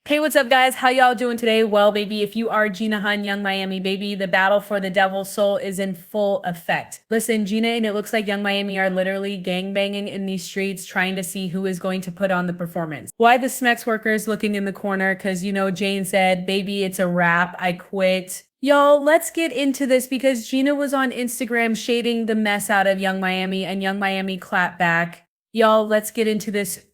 Hey, what's up, guys? How y'all doing today? Well, baby, if you are Gina Han, Young Miami, baby, the battle for the devil's soul is in full effect. Listen, Gina and it looks like Young Miami are literally gangbanging in these streets, trying to see who is going to put on the performance. Why the Smex workers looking in the corner? Because, Jane said, baby, it's a wrap. I quit. Y'all, let's get into this because Gina was on Instagram shading the mess out of Young Miami and Young Miami clapped back. Y'all, let's get into this.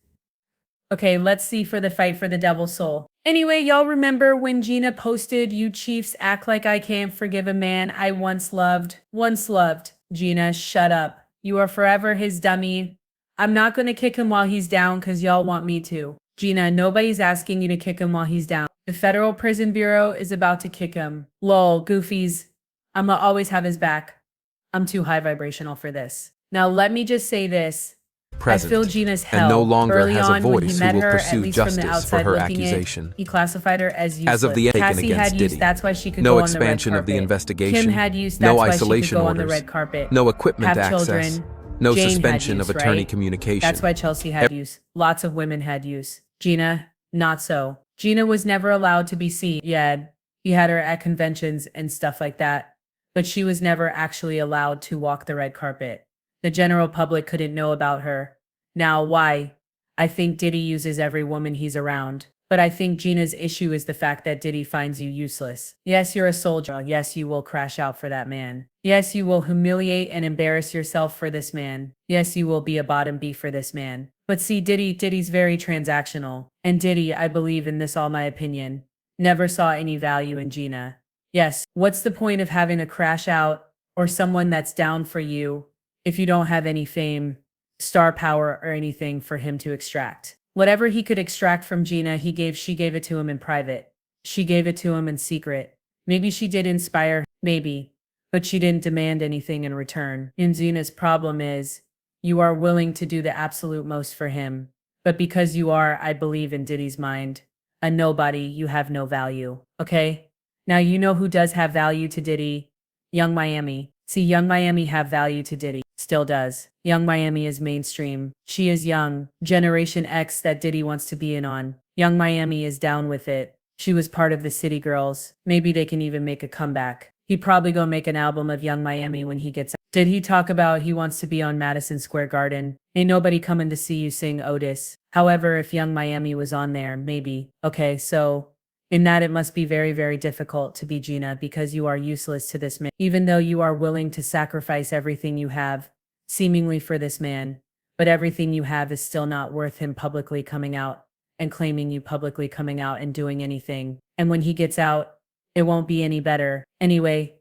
Okay, let's see for the fight for the devil's soul. Anyway, y'all remember when Gina posted, "You Chiefs act like I can't forgive a man I once loved." Once loved. Gina, shut up. You are forever his dummy. I'm not gonna kick him while he's down because y'all want me to. Gina, nobody's asking you to kick him while he's down. The Federal Prison Bureau is about to kick him. Lol, goofies. I'ma always have his back. I'm too high vibrational for this. Now let me just say this. Present, I feel Gina's hell. and no longer Early has a on, when voice he who met will her, at pursue least from the justice for outside her looking accusation. he classified her as useless. As of the taken Cassie against had use, Diddy, that's why she could no go on the red expansion of the carpet. investigation, Kim had use, that's no why isolation she could go on the orders, red carpet. no equipment Have access, children. no Jane suspension had use, of attorney right? communication. That's why Chelsea had use. Lots of women had use. Gina, not so. Gina was never allowed to be seen. Yeah, he had her at conventions and stuff like that, but she was never actually allowed to walk the red carpet. The general public couldn't know about her. Now, why? I think Diddy uses every woman he's around. But I think Gina's issue is the fact that Diddy finds you useless. Yes, you're a soldier. Yes, you will crash out for that man. Yes, you will humiliate and embarrass yourself for this man. Yes, you will be a bottom B for this man. But see, Diddy's very transactional. And Diddy, I believe in this all my opinion, never saw any value in Gina. Yes, what's the point of having a crash out or someone that's down for you if you don't have any fame, star power, or anything for him to extract? Whatever he could extract from Gina, she gave it to him in private. She gave it to him in secret. Maybe she did inspire, maybe, but she didn't demand anything in return. And Gina's problem is, you are willing to do the absolute most for him. But because you are, I believe in Diddy's mind, a nobody, you have no value. Okay? Now you know who does have value to Diddy? Young Miami. See, Young Miami have value to Diddy. Still does. Young Miami is mainstream. She is young. Generation X that Diddy wants to be in on. Young Miami is down with it. She was part of the City Girls. Maybe they can even make a comeback. He probably gonna make an album of Young Miami when he gets out. Did he talk about he wants to be on Madison Square Garden? Ain't nobody coming to see you sing Otis. However, if Young Miami was on there, maybe. Okay, so in that, it must be very, very difficult to be Gina because you are useless to this man, even though you are willing to sacrifice everything you have, seemingly for this man. But everything you have is still not worth him publicly coming out and claiming you publicly coming out and doing anything. And when he gets out, it won't be any better. Anyway,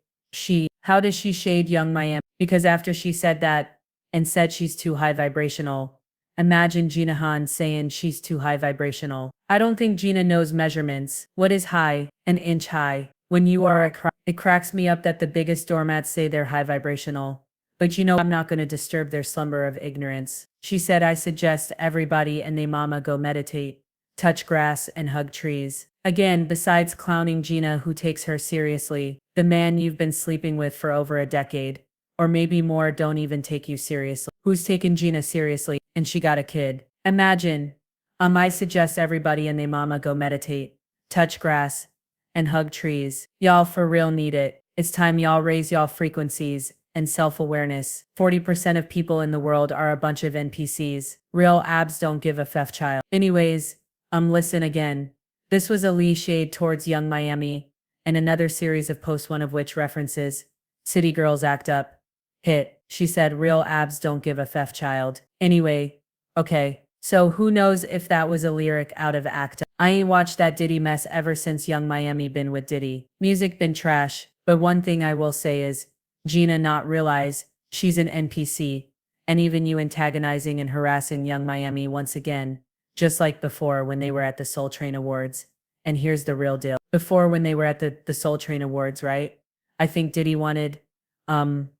how does she shade Young Miami? Because after she said that and said she's too high vibrational, imagine Gina Han saying she's too high vibrational. I don't think Gina knows measurements. What is high? An inch high. When you are it cracks me up that the biggest doormats say they're high vibrational. But I'm not going to disturb their slumber of ignorance. She said, I suggest everybody and they mama go meditate, touch grass and hug trees. Again, besides clowning Gina, who takes her seriously, the man you've been sleeping with for over a decade, or maybe more, don't even take you seriously. Who's taken Gina seriously? And she got a kid. Imagine. I suggest everybody and they mama go meditate, touch grass, and hug trees. Y'all for real need it. It's time y'all raise y'all frequencies and self-awareness. 40% of people in the world are a bunch of NPCs. Real abs don't give a f child. Anyways, listen again. This was a Lee shade towards Young Miami, and another series of posts, one of which references City Girls Act Up. Hit. She said real abs don't give a f child. Anyway, okay. So who knows if that was a lyric out of Act Up. I ain't watched that Diddy mess ever since Young Miami been with Diddy. Music been trash, but one thing I will say is, Gina not realize she's an NPC, and even you antagonizing and harassing Young Miami once again, just like before when they were at the Soul Train Awards. And here's the real deal. Before when they were at the Soul Train Awards, right? I think Diddy wanted, what's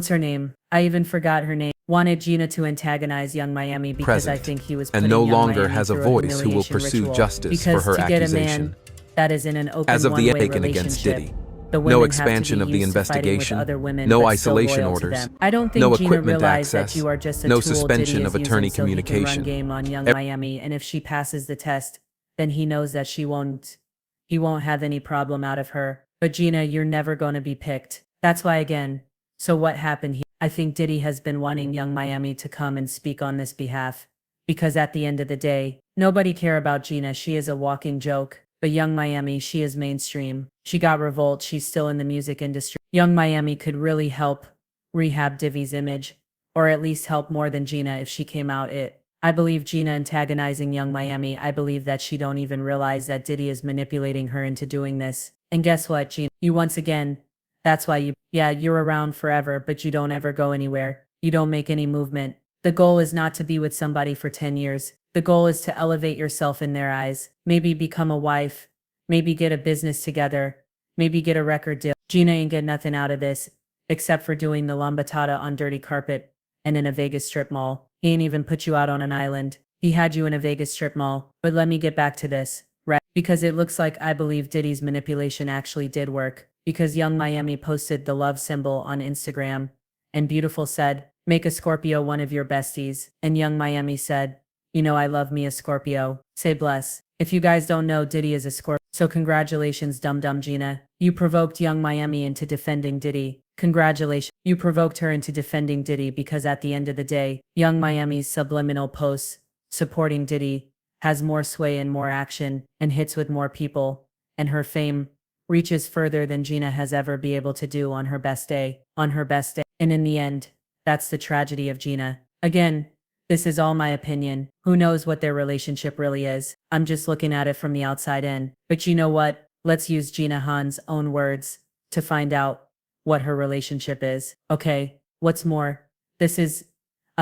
her name? I even forgot her name. Wanted Gina to antagonize Young Miami because Present, I think he was and putting no Young longer Miami has a through voice who will humiliation pursue ritual. justice Because for her to get a accusation. man that is in an open As of the one-way taken against relationship, Diddy, The No women have to be expansion of the used to fighting with investigation, other women no but still isolation loyal to orders, them. I don't no think Gina equipment realized that access, you are just a no tool Diddy suspension is of using attorney so he can run communication. game on young Miami, and if she passes the test, then he knows that he won't have any problem out of her. But Gina, you're never going to be picked. That's why again. So what happened here? I think Diddy has been wanting young Miami to come and speak on this behalf. Because at the end of the day, nobody care about Gina. She is a walking joke. But young Miami, she is mainstream. She got revolt. She's still in the music industry. Young Miami could really help rehab Diddy's image, or at least help more than Gina if she came out it. I believe Gina antagonizing young Miami. I believe that she don't even realize that Diddy is manipulating her into doing this. And guess what, Gina? You once again, that's why you're around forever, but you don't ever go anywhere. You don't make any movement. The goal is not to be with somebody for 10 years. The goal is to elevate yourself in their eyes. Maybe become a wife. Maybe get a business together. Maybe get a record deal. Gina ain't get nothing out of this, except for doing the lambatada on dirty carpet and in a Vegas strip mall. He ain't even put you out on an island. He had you in a Vegas strip mall. But let me get back to this, right? Because it looks like I believe Diddy's manipulation actually did work. Because young Miami posted the love symbol on Instagram, and Beautiful said, "Make a Scorpio one of your besties." And young Miami said, "You know I love me a Scorpio. Say bless." If you guys don't know, Diddy is a Scorpio. So congratulations, Dum Dum Gina. You provoked young Miami into defending Diddy. Congratulations. You provoked her into defending Diddy because at the end of the day, young Miami's subliminal posts supporting Diddy has more sway and more action and hits with more people, and her fame reaches further than Gina has ever been able to do on her best day. On her best day. And in the end, that's the tragedy of Gina. Again, this is all my opinion. Who knows what their relationship really is? I'm just looking at it from the outside in. But you know what? Let's use Gina Han's own words to find out what her relationship is. Okay, what's more, this is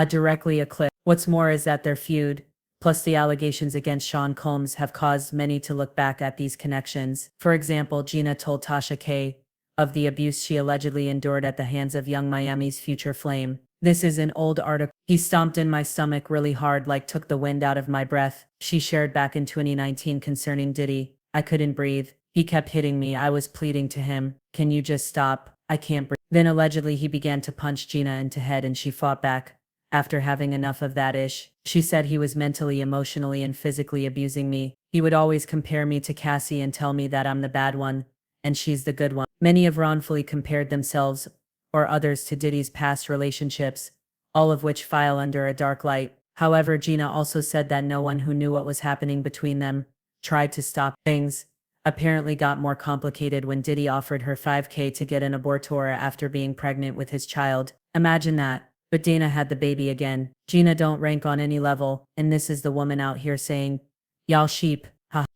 directly a clip. What's more is that their feud, plus the allegations against Sean Combs, have caused many to look back at these connections. For example, Gina told Tasha K of the abuse she allegedly endured at the hands of young Miami's future flame. This is an old article. "He stomped in my stomach really hard, like took the wind out of my breath," she shared back in 2019 concerning Diddy. "I couldn't breathe. He kept hitting me. I was pleading to him, 'Can you just stop? I can't breathe.'" Then allegedly he began to punch Gina into head and she fought back. After having enough of that ish, she said he was mentally, emotionally, and physically abusing me. He would always compare me to Cassie and tell me that I'm the bad one and she's the good one. Many have wrongfully compared themselves or others to Diddy's past relationships, all of which file under a dark light. However, Gina also said that no one who knew what was happening between them tried to stop. Things apparently got more complicated when Diddy offered her 5K to get an abortor after being pregnant with his child. Imagine that. But Dana had the baby again. Gina don't rank on any level, and this is the woman out here saying, "Y'all sheep."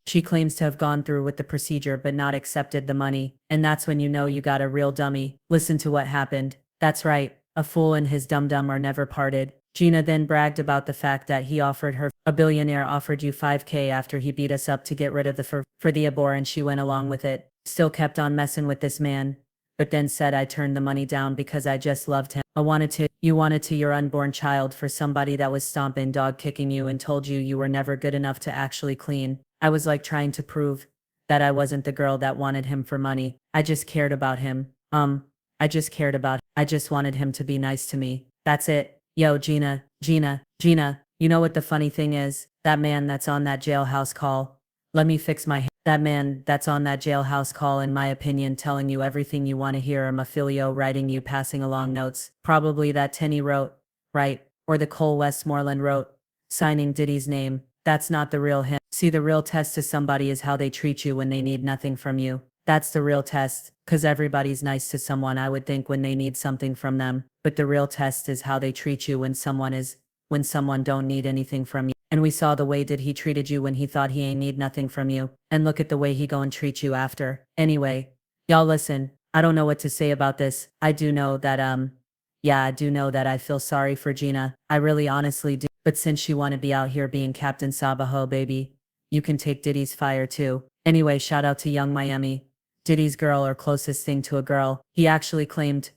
She claims to have gone through with the procedure but not accepted the money, and that's when you know you got a real dummy. Listen to what happened. That's right, a fool and his dum-dum are never parted. Gina then bragged about the fact that he offered her, "A billionaire offered you 5K after he beat us up to get rid of the for the abor, and she went along with it. Still kept on messing with this man, but then said I turned the money down because I just loved him. You wanted to your unborn child for somebody that was stomping, dog kicking you and told you you were never good enough to actually clean. I was like trying to prove that I wasn't the girl that wanted him for money. I just cared about him. I just wanted him to be nice to me. That's it." Yo, Gina, you know what the funny thing is? That man that's on that jailhouse call. Let me fix my That man that's on that jailhouse call, in my opinion, telling you everything you want to hear, or Mafilio writing you, passing along notes. Probably that Tenny wrote, right? Or the Cole Westmoreland wrote, signing Diddy's name. That's not the real him. See, the real test to somebody is how they treat you when they need nothing from you. That's the real test, cause everybody's nice to someone, I would think, when they need something from them. But the real test is how they treat you when someone don't need anything from you. And we saw the way that he treated you when he thought he ain't need nothing from you. And look at the way he go and treat you after. Anyway, y'all listen, I don't know what to say about this. I do know that I feel sorry for Gina. I really honestly do. But since she wanna be out here being Captain Sabaho, baby, you can take Diddy's fire too. Anyway, shout out to young Miami. Diddy's girl, or closest thing to a girl. He actually claimed,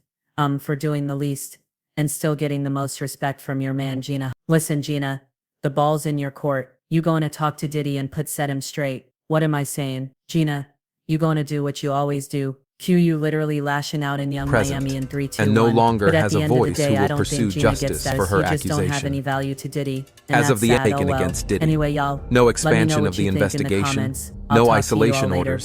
for doing the least and still getting the most respect from your man, Gina. Listen, Gina, the ball's in your court. You gonna talk to Diddy and set him straight. What am I saying? Gina, you gonna do what you always do. Q, you literally lashing out in Young present, Miami in 3, 2, and no 1. longer But at has the a end of the voice day, who I will don't pursue think Gina gets justice that. for her You just don't have accusation. any value to Diddy. And As of that's the sad. taken Oh well. against Diddy, Anyway, y'all. no let me know expansion what of the you think in the investigation, comments. I'll no talk to you all isolation later. orders.